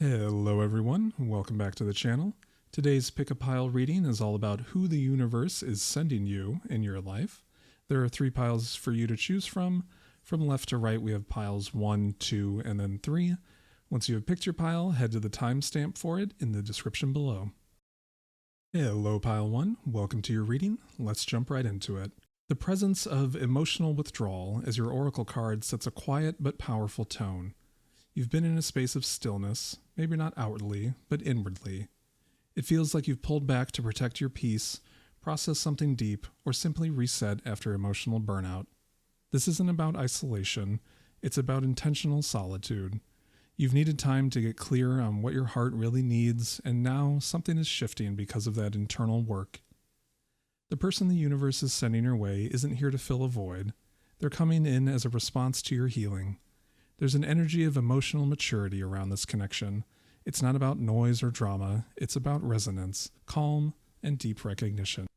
Hello everyone, welcome back to the channel. Today's Pick a Pile reading is all about who the universe is sending you in your life. There are 3 piles for you to choose from. From left to right we have piles 1, 2, and then 3. Once you have picked your pile, head to the timestamp for it in the description below. Hello pile 1, welcome to your reading. Let's jump right into it. The presence of emotional withdrawal as your oracle card sets a quiet but powerful tone. You've been in a space of stillness, maybe not outwardly, but inwardly. It feels like you've pulled back to protect your peace, process something deep, or simply reset after emotional burnout. This isn't about isolation, it's about intentional solitude. You've needed time to get clear on what your heart really needs, and now something is shifting because of that internal work. The person the universe is sending your way isn't here to fill a void. They're coming in as a response to your healing. There's an energy of emotional maturity around this connection. It's not about noise or drama, it's about resonance, calm, and deep recognition.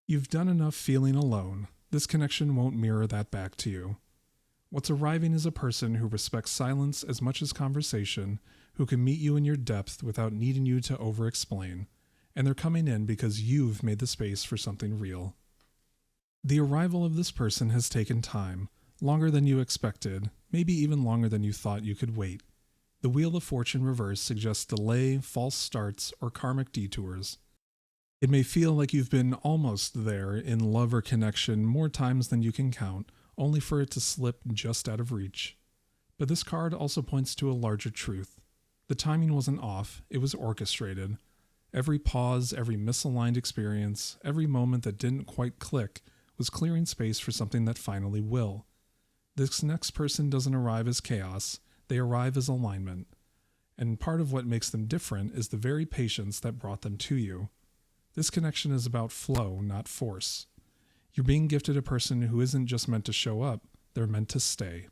You've done enough feeling alone. This connection won't mirror that back to you. What's arriving is a person who respects silence as much as conversation, who can meet you in your depth without needing you to over-explain, and they're coming in because you've made the space for something real. The arrival of this person has taken time, longer than you expected, maybe even longer than you thought you could wait. The Wheel of Fortune reverse suggests delay, false starts, or karmic detours. It may feel like you've been almost there in love or connection more times than you can count, only for it to slip just out of reach. But this card also points to a larger truth. The timing wasn't off, it was orchestrated. Every pause, every misaligned experience, every moment that didn't quite click was clearing space for something that finally will. This next person doesn't arrive as chaos, they arrive as alignment. And part of what makes them different is the very patience that brought them to you. This connection is about flow, not force. You're being gifted a person who isn't just meant to show up, they're meant to stay.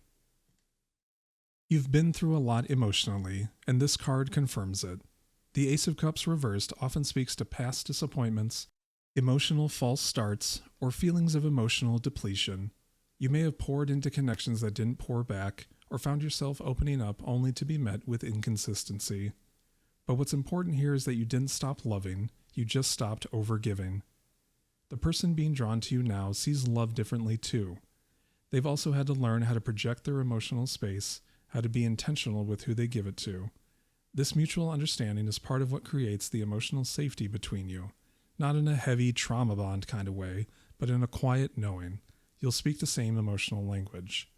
You've been through a lot emotionally, and this card confirms it. The Ace of Cups reversed often speaks to past disappointments, emotional false starts, or feelings of emotional depletion. You may have poured into connections that didn't pour back, or found yourself opening up only to be met with inconsistency. But what's important here is that you didn't stop loving, you just stopped overgiving. The person being drawn to you now sees love differently too. They've also had to learn how to project their emotional space, how to be intentional with who they give it to. This mutual understanding is part of what creates the emotional safety between you, not in a heavy trauma bond kind of way, but in a quiet knowing. You'll speak the same emotional language.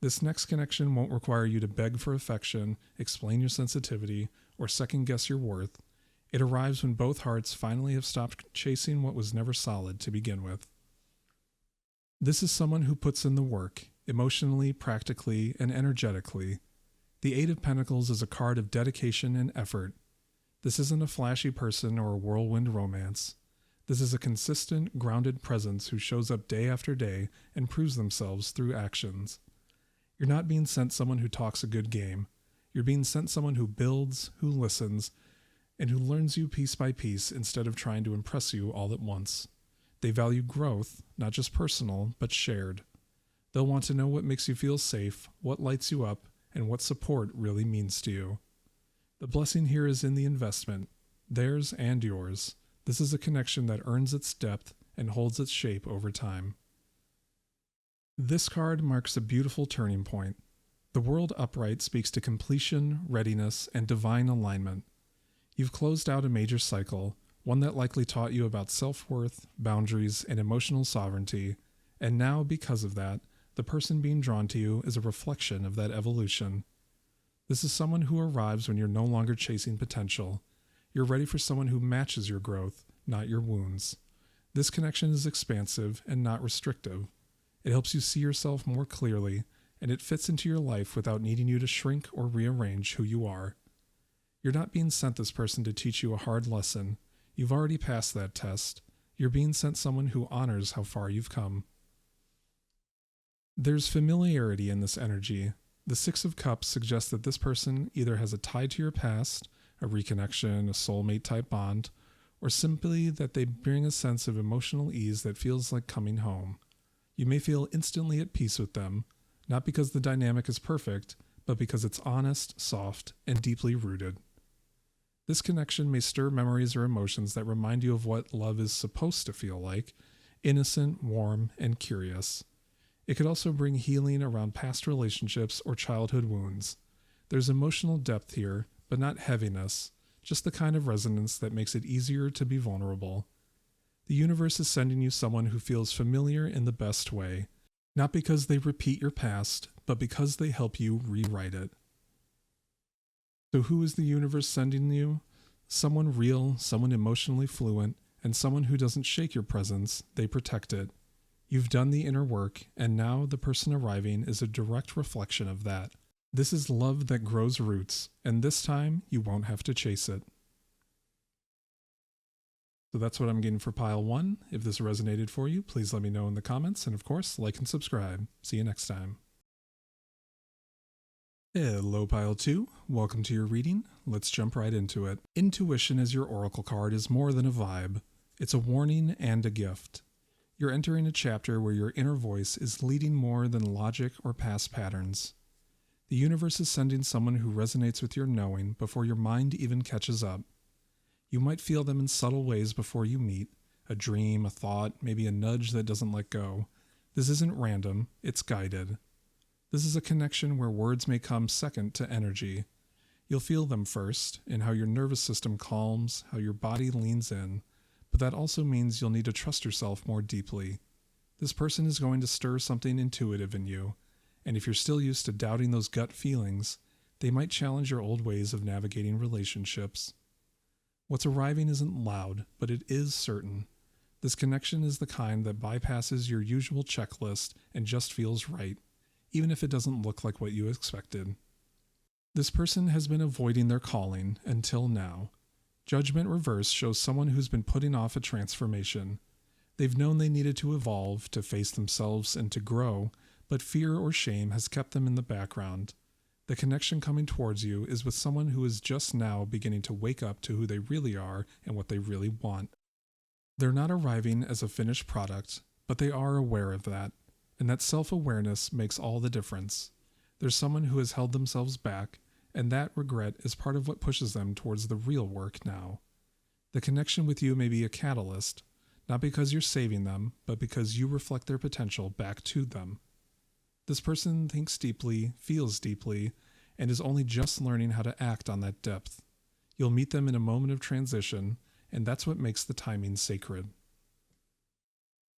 This next connection won't require you to beg for affection, explain your sensitivity, or second-guess your worth. It arrives when both hearts finally have stopped chasing what was never solid to begin with. This is someone who puts in the work, emotionally, practically, and energetically. The Eight of Pentacles is a card of dedication and effort. This isn't a flashy person or a whirlwind romance. This is a consistent, grounded presence who shows up day after day and proves themselves through actions. You're not being sent someone who talks a good game. You're being sent someone who builds, who listens, and who learns you piece by piece instead of trying to impress you all at once. They value growth, not just personal, but shared. They'll want to know what makes you feel safe, what lights you up, and what support really means to you. The blessing here is in the investment, theirs and yours. This is a connection that earns its depth and holds its shape over time. This card marks a beautiful turning point. The World Upright speaks to completion, readiness, and divine alignment. You've closed out a major cycle, one that likely taught you about self-worth, boundaries, and emotional sovereignty, and now, because of that, the person being drawn to you is a reflection of that evolution. This is someone who arrives when you're no longer chasing potential. You're ready for someone who matches your growth, not your wounds. This connection is expansive and not restrictive. It helps you see yourself more clearly, and it fits into your life without needing you to shrink or rearrange who you are. You're not being sent this person to teach you a hard lesson. You've already passed that test. You're being sent someone who honors how far you've come. There's familiarity in this energy. The Six of Cups suggests that this person either has a tie to your past, a reconnection, a soulmate type bond, or simply that they bring a sense of emotional ease that feels like coming home. You may feel instantly at peace with them, not because the dynamic is perfect, but because it's honest, soft, and deeply rooted. This connection may stir memories or emotions that remind you of what love is supposed to feel like: innocent, warm, and curious. It could also bring healing around past relationships or childhood wounds. There's emotional depth here, but not heaviness, just the kind of resonance that makes it easier to be vulnerable. The universe is sending you someone who feels familiar in the best way, not because they repeat your past, but because they help you rewrite it. So who is the universe sending you? Someone real, someone emotionally fluent, and someone who doesn't shake your presence, they protect it. You've done the inner work, and now the person arriving is a direct reflection of that. This is love that grows roots, and this time you won't have to chase it. So that's what I'm getting for pile 1. If this resonated for you, please let me know in the comments, and of course, like and subscribe. See you next time. Hello pile 2, welcome to your reading. Let's jump right into it. Intuition as your oracle card is more than a vibe. It's a warning and a gift. You're entering a chapter where your inner voice is leading more than logic or past patterns. The universe is sending someone who resonates with your knowing before your mind even catches up. You might feel them in subtle ways before you meet: a dream, a thought, maybe a nudge that doesn't let go. This isn't random, it's guided. This is a connection where words may come second to energy. You'll feel them first, in how your nervous system calms, how your body leans in, but that also means you'll need to trust yourself more deeply. This person is going to stir something intuitive in you, and if you're still used to doubting those gut feelings, they might challenge your old ways of navigating relationships. What's arriving isn't loud, but it is certain. This connection is the kind that bypasses your usual checklist and just feels right, even if it doesn't look like what you expected. This person has been avoiding their calling until now. Judgment reverse shows someone who's been putting off a transformation. They've known they needed to evolve, to face themselves, and to grow, but fear or shame has kept them in the background. The connection coming towards you is with someone who is just now beginning to wake up to who they really are and what they really want. They're not arriving as a finished product, but they are aware of that, and that self-awareness makes all the difference. There's someone who has held themselves back, and that regret is part of what pushes them towards the real work now. The connection with you may be a catalyst, not because you're saving them, but because you reflect their potential back to them. This person thinks deeply, feels deeply, and is only just learning how to act on that depth. You'll meet them in a moment of transition, and that's what makes the timing sacred.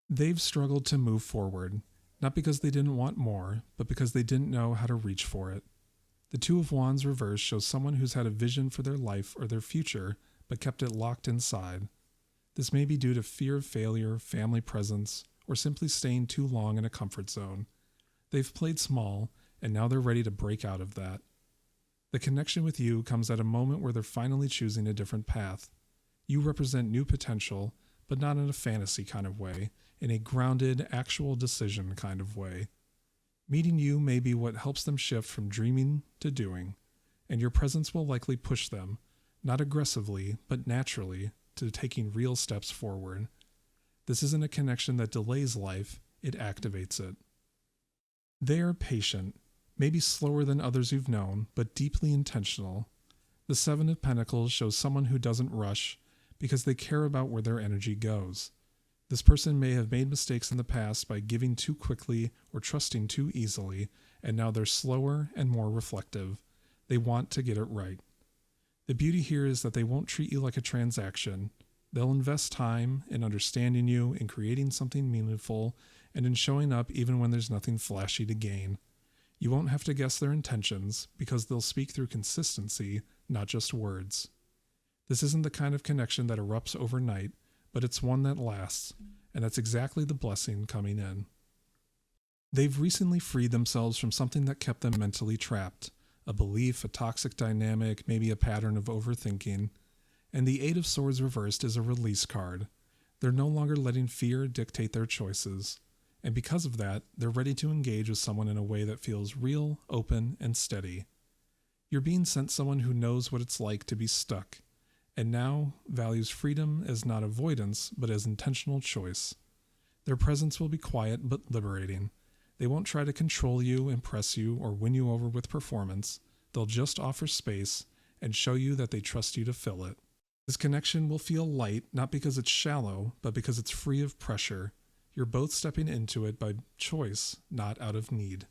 They've struggled to move forward, not because they didn't want more, but because they didn't know how to reach for it. The Two of Wands reverse shows someone who's had a vision for their life or their future, but kept it locked inside. This may be due to fear of failure, family presence, or simply staying too long in a comfort zone. They've played small, and now they're ready to break out of that. The connection with you comes at a moment where they're finally choosing a different path. You represent new potential, but not in a fantasy kind of way, in a grounded, actual decision kind of way. Meeting you may be what helps them shift from dreaming to doing, and your presence will likely push them, not aggressively, but naturally, to taking real steps forward. This isn't a connection that delays life, it activates it. They are patient, maybe slower than others you've known, but deeply intentional. The Seven of Pentacles shows someone who doesn't rush, because they care about where their energy goes. This person may have made mistakes in the past by giving too quickly or trusting too easily, and now they're slower and more reflective. They want to get it right. The beauty here is that they won't treat you like a transaction. They'll invest time in understanding you, in creating something meaningful, and in showing up even when there's nothing flashy to gain. You won't have to guess their intentions, because they'll speak through consistency, not just words. This isn't the kind of connection that erupts overnight, but it's one that lasts, and that's exactly the blessing coming in. They've recently freed themselves from something that kept them mentally trapped, a belief, a toxic dynamic, maybe a pattern of overthinking, and the Eight of Swords reversed is a release card. They're no longer letting fear dictate their choices, and because of that, they're ready to engage with someone in a way that feels real, open, and steady. You're being sent someone who knows what it's like to be stuck, and now values freedom as not avoidance, but as intentional choice. Their presence will be quiet but liberating. They won't try to control you, impress you, or win you over with performance. They'll just offer space and show you that they trust you to fill it. This connection will feel light, not because it's shallow, but because it's free of pressure. You're both stepping into it by choice, not out of need.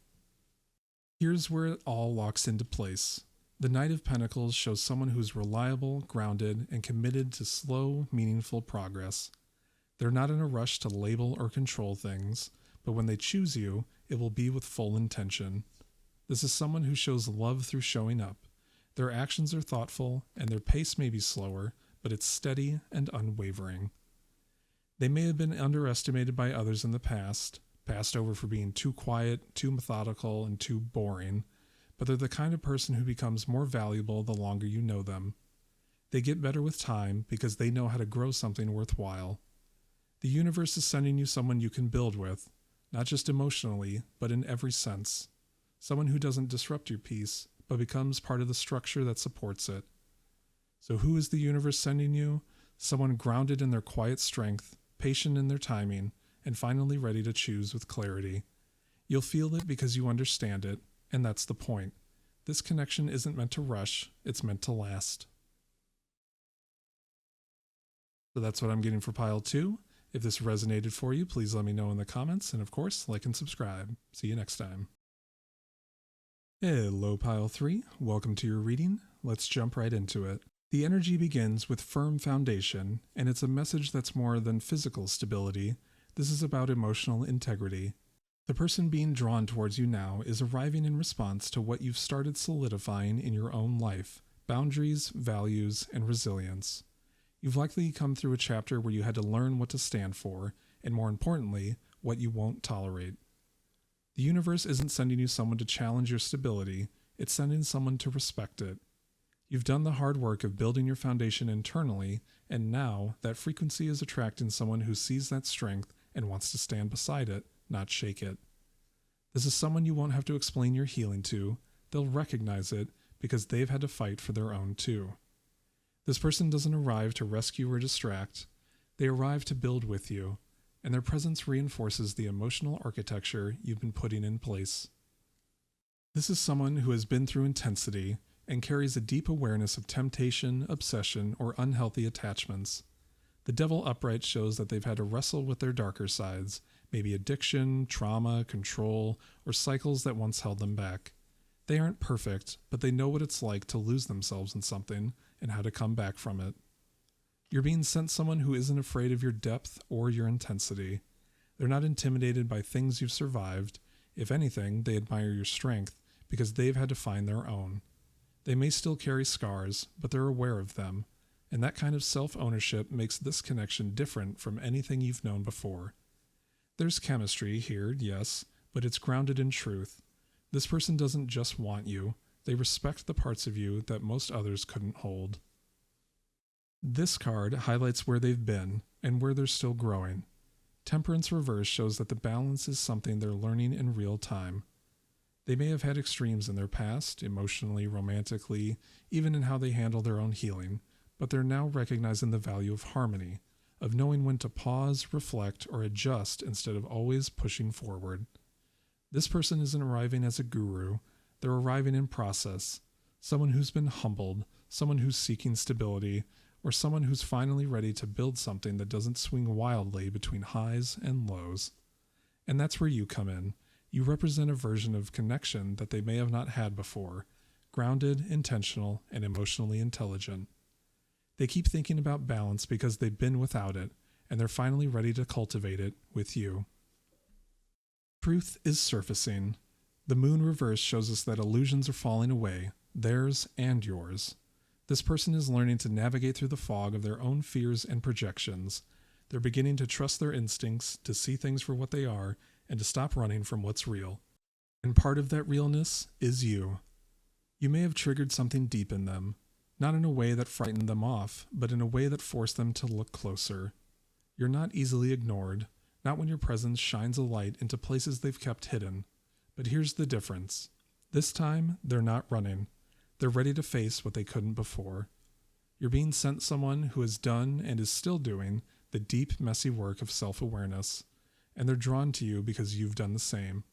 Here's where it all locks into place. The Knight of Pentacles shows someone who's reliable, grounded, and committed to slow, meaningful progress. They're not in a rush to label or control things, but when they choose you, it will be with full intention. This is someone who shows love through showing up. Their actions are thoughtful, and their pace may be slower, but it's steady and unwavering. They may have been underestimated by others in the past, passed over for being too quiet, too methodical, and too boring, but they're the kind of person who becomes more valuable the longer you know them. They get better with time because they know how to grow something worthwhile. The universe is sending you someone you can build with, not just emotionally, but in every sense. Someone who doesn't disrupt your peace, but becomes part of the structure that supports it. So who is the universe sending you? Someone grounded in their quiet strength, patient in their timing, and finally ready to choose with clarity. You'll feel it because you understand it, and that's the point. This connection isn't meant to rush, it's meant to last. So that's what I'm getting for pile 2. If this resonated for you, please let me know in the comments, and of course, like and subscribe. See you next time. Hello, pile 3. Welcome to your reading. Let's jump right into it. The energy begins with firm foundation, and it's a message that's more than physical stability. This is about emotional integrity. The person being drawn towards you now is arriving in response to what you've started solidifying in your own life: boundaries, values, and resilience. You've likely come through a chapter where you had to learn what to stand for, and more importantly, what you won't tolerate. The universe isn't sending you someone to challenge your stability, it's sending someone to respect it. You've done the hard work of building your foundation internally, and now that frequency is attracting someone who sees that strength and wants to stand beside it, not shake it. This is someone you won't have to explain your healing to. They'll recognize it because they've had to fight for their own too. This person doesn't arrive to rescue or distract. They arrive to build with you, and their presence reinforces the emotional architecture you've been putting in place. This is someone who has been through intensity and carries a deep awareness of temptation, obsession, or unhealthy attachments. The Devil upright shows that they've had to wrestle with their darker sides, maybe addiction, trauma, control, or cycles that once held them back. They aren't perfect, but they know what it's like to lose themselves in something and how to come back from it. You're being sent someone who isn't afraid of your depth or your intensity. They're not intimidated by things you've survived. If anything, they admire your strength because they've had to find their own. They may still carry scars, but they're aware of them, and that kind of self-ownership makes this connection different from anything you've known before. There's chemistry here, yes, but it's grounded in truth. This person doesn't just want you, they respect the parts of you that most others couldn't hold. This card highlights where they've been and where they're still growing. Temperance reverse shows that the balance is something they're learning in real time. They may have had extremes in their past, emotionally, romantically, even in how they handle their own healing, but they're now recognizing the value of harmony, of knowing when to pause, reflect, or adjust instead of always pushing forward. This person isn't arriving as a guru, they're arriving in process, someone who's been humbled, someone who's seeking stability, or someone who's finally ready to build something that doesn't swing wildly between highs and lows. And that's where you come in. You represent a version of connection that they may have not had before, grounded, intentional, and emotionally intelligent. They keep thinking about balance because they've been without it, and they're finally ready to cultivate it with you. Truth is surfacing. The moon reverse shows us that illusions are falling away, theirs and yours. This person is learning to navigate through the fog of their own fears and projections. They're beginning to trust their instincts, to see things for what they are, and to stop running from what's real. And part of that realness is you. You may have triggered something deep in them, not in a way that frightened them off, but in a way that forced them to look closer. You're not easily ignored, not when your presence shines a light into places they've kept hidden. But here's the difference. This time, they're not running. They're ready to face what they couldn't before. You're being sent someone who has done and is still doing the deep, messy work of self-awareness, and they're drawn to you because you've done the same.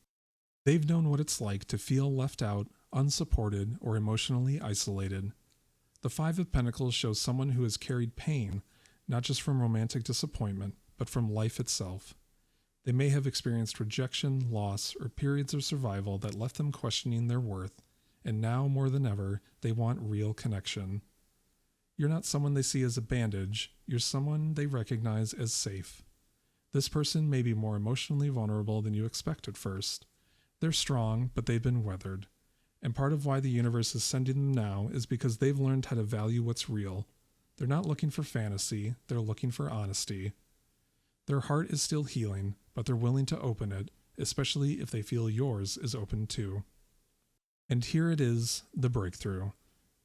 They've known what it's like to feel left out, unsupported, or emotionally isolated. The Five of Pentacles shows someone who has carried pain, not just from romantic disappointment, but from life itself. They may have experienced rejection, loss, or periods of survival that left them questioning their worth, and now, more than ever, they want real connection. You're not someone they see as a bandage, you're someone they recognize as safe. This person may be more emotionally vulnerable than you expect at first. They're strong, but they've been weathered. And part of why the universe is sending them now is because they've learned how to value what's real. They're not looking for fantasy, they're looking for honesty. Their heart is still healing, but they're willing to open it, especially if they feel yours is open too. And here it is, the breakthrough.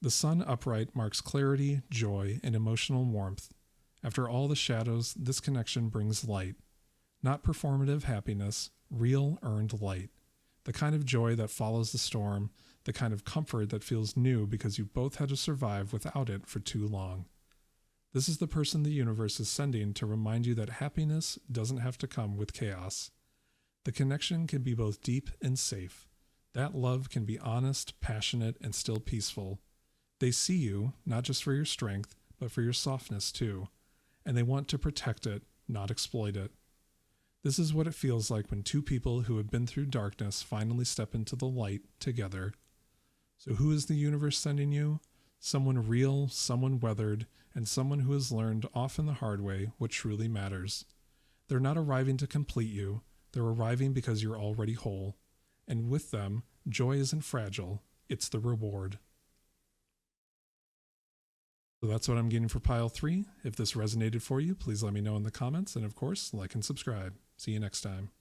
The sun upright marks clarity, joy, and emotional warmth. After all the shadows, this connection brings light. Not performative happiness, real earned light. The kind of joy that follows the storm, the kind of comfort that feels new because you both had to survive without it for too long. This is the person the universe is sending to remind you that happiness doesn't have to come with chaos. The connection can be both deep and safe. That love can be honest, passionate, and still peaceful. They see you, not just for your strength, but for your softness too. And they want to protect it, not exploit it. This is what it feels like when two people who have been through darkness finally step into the light together. So who is the universe sending you? Someone real, someone weathered, and someone who has learned, often the hard way, what truly matters. They're not arriving to complete you, they're arriving because you're already whole. And with them, joy isn't fragile, it's the reward. So that's what I'm getting for pile 3. If this resonated for you, please let me know in the comments, and of course, like and subscribe. See you next time.